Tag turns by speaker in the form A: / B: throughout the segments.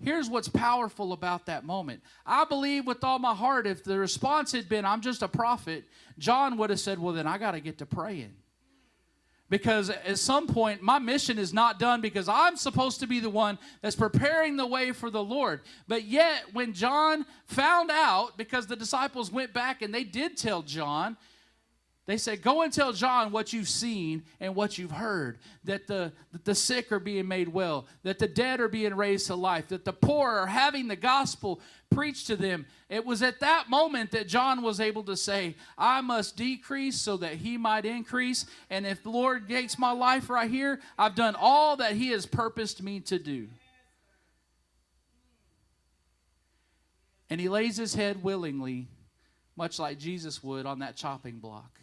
A: Here's what's powerful about that moment. I believe with all my heart, if the response had been, I'm just a prophet, John would have said, well, then I got to get to praying. Because at some point, my mission is not done because I'm supposed to be the one that's preparing the way for the Lord. But yet, when John found out, because the disciples went back and they did tell John, they said, go and tell John what you've seen and what you've heard, that the sick are being made well, that the dead are being raised to life, that the poor are having the gospel preached to them. It was at that moment that John was able to say, I must decrease so that he might increase. And if the Lord takes my life right here, I've done all that he has purposed me to do. And he lays his head willingly, much like Jesus would on that chopping block.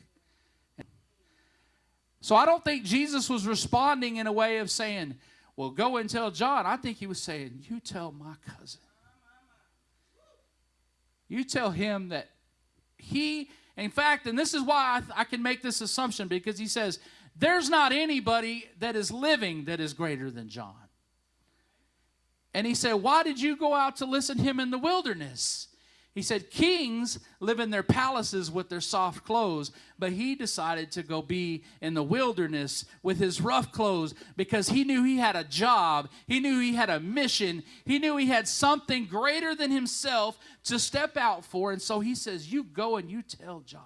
A: So I don't think Jesus was responding in a way of saying, well, go and tell John. I think he was saying, you tell my cousin. You tell him that he, in fact, and this is why I can make this assumption, because he says, there's not anybody that is living that is greater than John. And he said, why did you go out to listen to him in the wilderness? He said, kings live in their palaces with their soft clothes, but he decided to go be in the wilderness with his rough clothes because he knew he had a job. He knew he had a mission. He knew he had something greater than himself to step out for. And so he says, you go and you tell John.